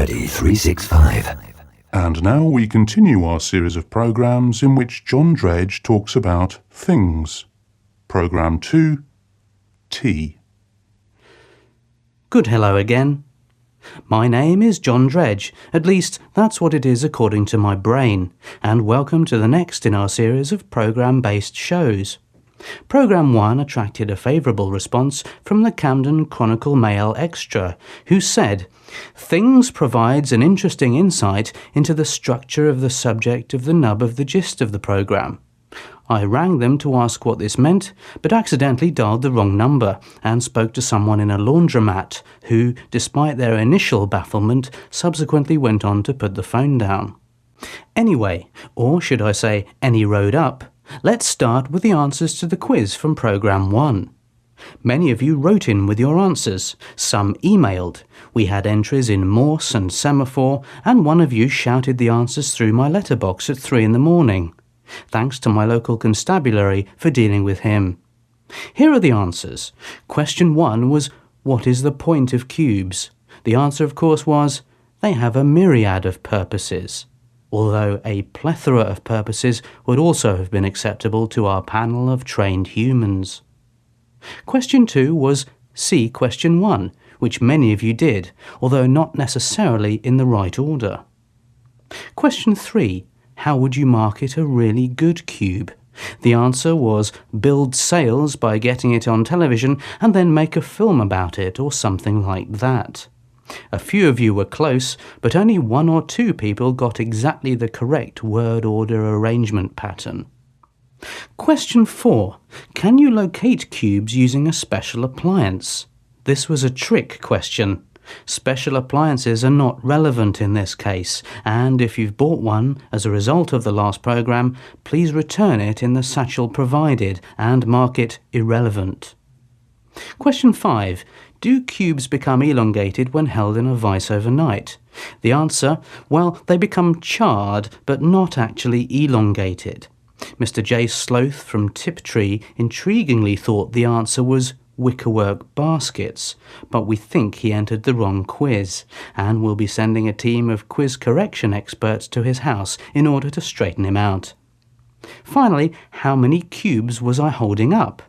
Study 365. And now we continue our series of programs in which John Dredge talks about things. Program 2, Tea. Good hello again. My name is John Dredge, at least that's what it is according to my brain, and welcome to the next in our series of program-based shows. Program 1 attracted a favourable response from the Camden Chronicle Mail Extra, who said, "Things provides an interesting insight into the structure of the subject of the nub of the gist of the programme. I rang them to ask what this meant, but accidentally dialed the wrong number and spoke to someone in a laundromat who, despite their initial bafflement, subsequently went on to put the phone down. Anyway, or should I say any road up, let's start with the answers to the quiz from Programme 1. Many of you wrote in with your answers, some emailed. We had entries in Morse and Semaphore, and one of you shouted the answers through my letterbox at 3 in the morning. Thanks to my local constabulary for dealing with him. Here are the answers. Question 1 was, what is the point of cubes? The answer, of course, was, they have a myriad of purposes. Although a plethora of purposes would also have been acceptable to our panel of trained humans. Question 2 was, see question 1, which many of you did, although not necessarily in the right order. Question 3, how would you market a really good cube? The answer was build sales by getting it on television and then make a film about it or something like that. A few of you were close, but only 1 or 2 people got exactly the correct word order arrangement pattern. Question 4. Can you locate cubes using a special appliance? This was a trick question. Special appliances are not relevant in this case, and if you've bought one as a result of the last programme, please return it in the satchel provided and mark it irrelevant. Question 5. Do cubes become elongated when held in a vice overnight? The answer, well, they become charred, but not actually elongated. Mr. J. Sloth from Tiptree intriguingly thought the answer was wickerwork baskets, but we think he entered the wrong quiz, and we'll be sending a team of quiz correction experts to his house in order to straighten him out. Finally, how many cubes was I holding up?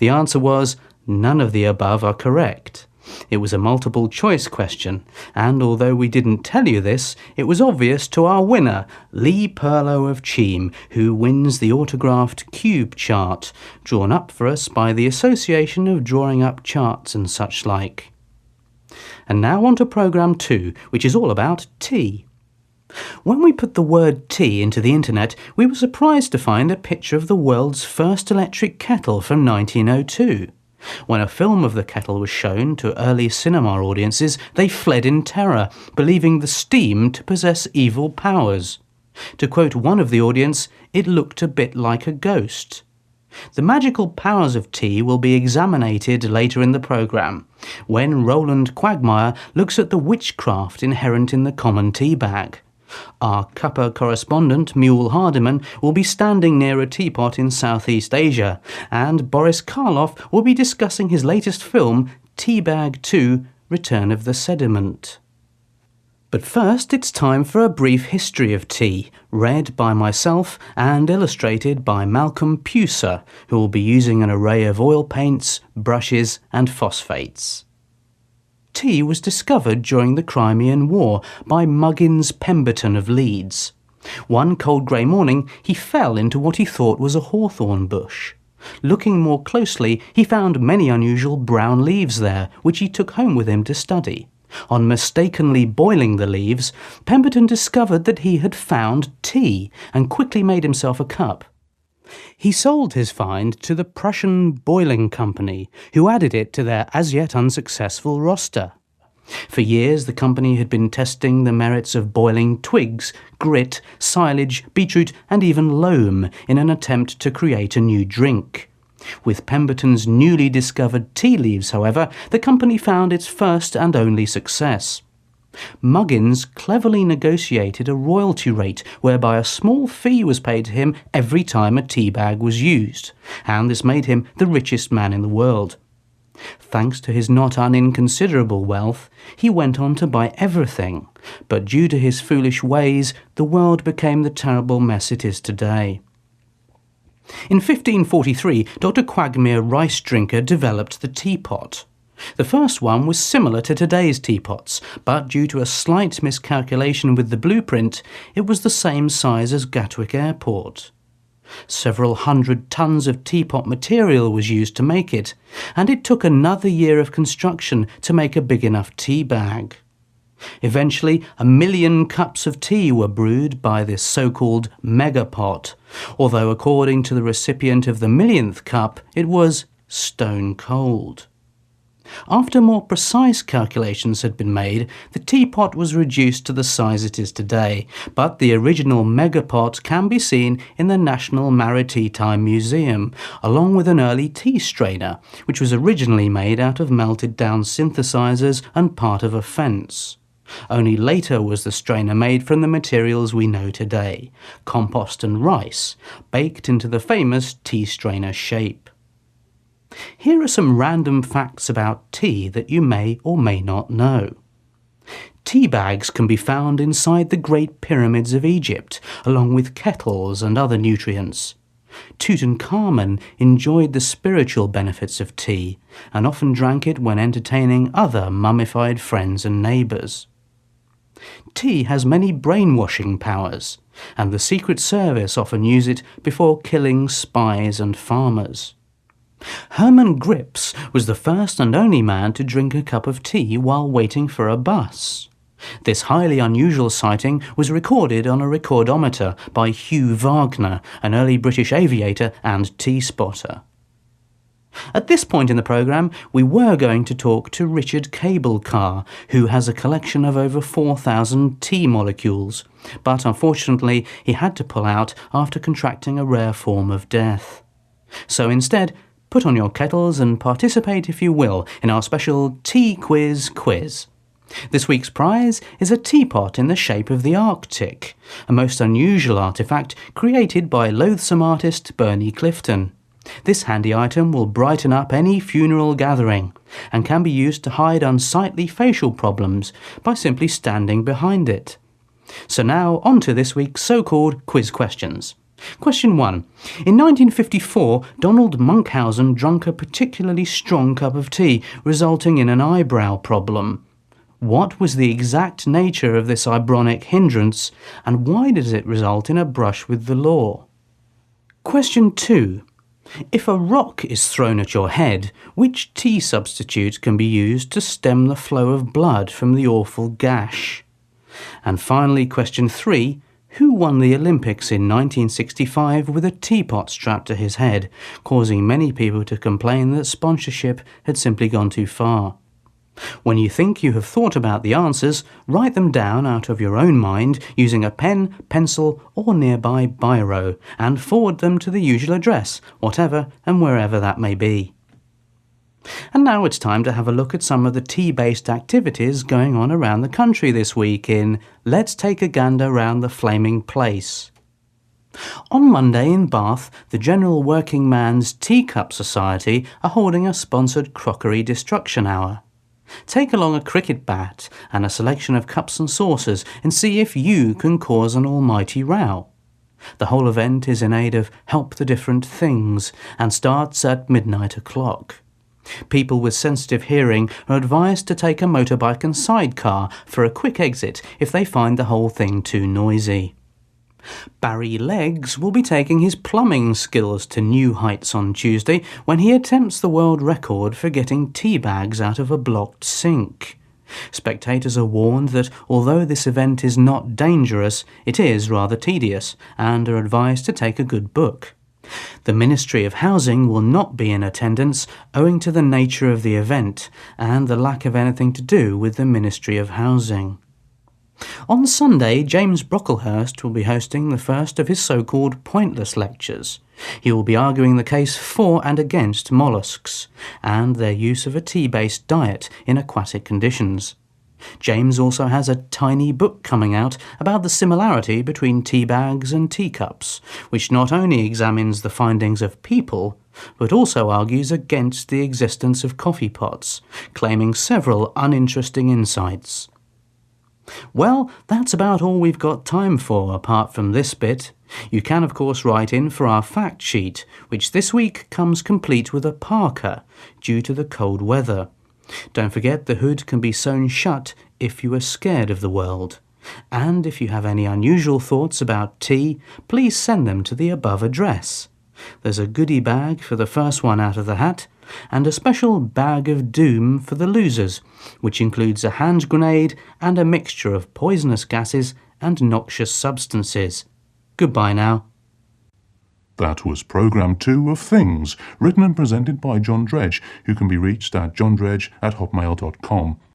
The answer was, none of the above are correct. It was a multiple choice question, and although we didn't tell you this, it was obvious to our winner, Lee Perlow of Cheam, who wins the autographed cube chart, drawn up for us by the Association of Drawing Up Charts and such like. And now on to Programme 2, which is all about tea. When we put the word tea into the internet, we were surprised to find a picture of the world's first electric kettle from 1902. When a film of the kettle was shown to early cinema audiences, they fled in terror, believing the steam to possess evil powers. To quote one of the audience, it looked a bit like a ghost. The magical powers of tea will be examinated later in the programme, when Roland Quagmire looks at the witchcraft inherent in the common tea bag. Our cuppa correspondent, Mule Hardiman, will be standing near a teapot in Southeast Asia, and Boris Karloff will be discussing his latest film, Teabag 2, Return of the Sediment. But first, it's time for a brief history of tea, read by myself and illustrated by Malcolm Puser, who will be using an array of oil paints, brushes and phosphates. Tea was discovered during the Crimean War by Muggins Pemberton of Leeds. One cold grey morning, he fell into what he thought was a hawthorn bush. Looking more closely, he found many unusual brown leaves there, which he took home with him to study. On mistakenly boiling the leaves, Pemberton discovered that he had found tea and quickly made himself a cup. He sold his find to the Prussian Boiling Company, who added it to their as-yet unsuccessful roster. For years, the company had been testing the merits of boiling twigs, grit, silage, beetroot, and even loam in an attempt to create a new drink. With Pemberton's newly discovered tea leaves, however, the company found its first and only success. Muggins cleverly negotiated a royalty rate whereby a small fee was paid to him every time a tea bag was used, and this made him the richest man in the world. Thanks to his not inconsiderable wealth, he went on to buy everything, but due to his foolish ways, the world became the terrible mess it is today. In 1543, Dr. Quagmire Rice Drinker developed the teapot. The first one was similar to today's teapots, but due to a slight miscalculation with the blueprint, it was the same size as Gatwick Airport. Several 100 tons of teapot material was used to make it, and it took another year of construction to make a big enough tea bag. Eventually, 1 million cups of tea were brewed by this so-called megapot, although according to the recipient of the millionth cup, it was stone cold. After more precise calculations had been made, the teapot was reduced to the size it is today, but the original megapot can be seen in the National Maritime Museum, along with an early tea strainer, which was originally made out of melted down synthesizers and part of a fence. Only later was the strainer made from the materials we know today, compost and rice, baked into the famous tea strainer shape. Here are some random facts about tea that you may or may not know. Tea bags can be found inside the Great Pyramids of Egypt, along with kettles and other nutrients. Tutankhamun enjoyed the spiritual benefits of tea, and often drank it when entertaining other mummified friends and neighbours. Tea has many brainwashing powers, and the Secret Service often use it before killing spies and farmers. Herman Grips was the first and only man to drink a cup of tea while waiting for a bus. This highly unusual sighting was recorded on a recordometer by Hugh Wagner, an early British aviator and tea spotter. At this point in the programme, we were going to talk to Richard Cable Carr, who has a collection of over 4,000 tea molecules, but unfortunately he had to pull out after contracting a rare form of death. So instead, put on your kettles and participate, if you will, in our special Tea Quiz quiz. This week's prize is a teapot in the shape of the Arctic, a most unusual artefact created by loathsome artist Bernie Clifton. This handy item will brighten up any funeral gathering and can be used to hide unsightly facial problems by simply standing behind it. So now on to this week's so-called quiz questions. Question 1. In 1954, Donald Munchausen drank a particularly strong cup of tea, resulting in an eyebrow problem. What was the exact nature of this eyebronic hindrance, and why does it result in a brush with the law? Question 2. If a rock is thrown at your head, which tea substitute can be used to stem the flow of blood from the awful gash? And finally, question 3. Who won the Olympics in 1965 with a teapot strapped to his head, causing many people to complain that sponsorship had simply gone too far? When you think you have thought about the answers, write them down out of your own mind using a pen, pencil or nearby biro, and forward them to the usual address, whatever and wherever that may be. And now it's time to have a look at some of the tea-based activities going on around the country this week in Let's Take a Gander Round the Flaming Place. On Monday in Bath, the General Working Man's Teacup Society are holding a sponsored crockery destruction hour. Take along a cricket bat and a selection of cups and saucers and see if you can cause an almighty row. The whole event is in aid of Help the Different Things and starts at midnight o'clock. People with sensitive hearing are advised to take a motorbike and sidecar for a quick exit if they find the whole thing too noisy. Barry Leggs will be taking his plumbing skills to new heights on Tuesday when he attempts the world record for getting tea bags out of a blocked sink. Spectators are warned that although this event is not dangerous, it is rather tedious and are advised to take a good book. The Ministry of Housing will not be in attendance owing to the nature of the event and the lack of anything to do with the Ministry of Housing. On Sunday, James Brocklehurst will be hosting the first of his so-called pointless lectures. He will be arguing the case for and against molluscs and their use of a tea-based diet in aquatic conditions. James also has a tiny book coming out about the similarity between tea bags and teacups, which not only examines the findings of people, but also argues against the existence of coffee pots, claiming several uninteresting insights. Well, that's about all we've got time for apart from this bit. You can of course write in for our fact sheet, which this week comes complete with a parka due to the cold weather. Don't forget the hood can be sewn shut if you are scared of the world. And if you have any unusual thoughts about tea, please send them to the above address. There's a goodie bag for the first one out of the hat, and a special bag of doom for the losers, which includes a hand grenade and a mixture of poisonous gases and noxious substances. Goodbye now. That was Programme 2 of Things, written and presented by John Dredge, who can be reached at johndredge@hotmail.com.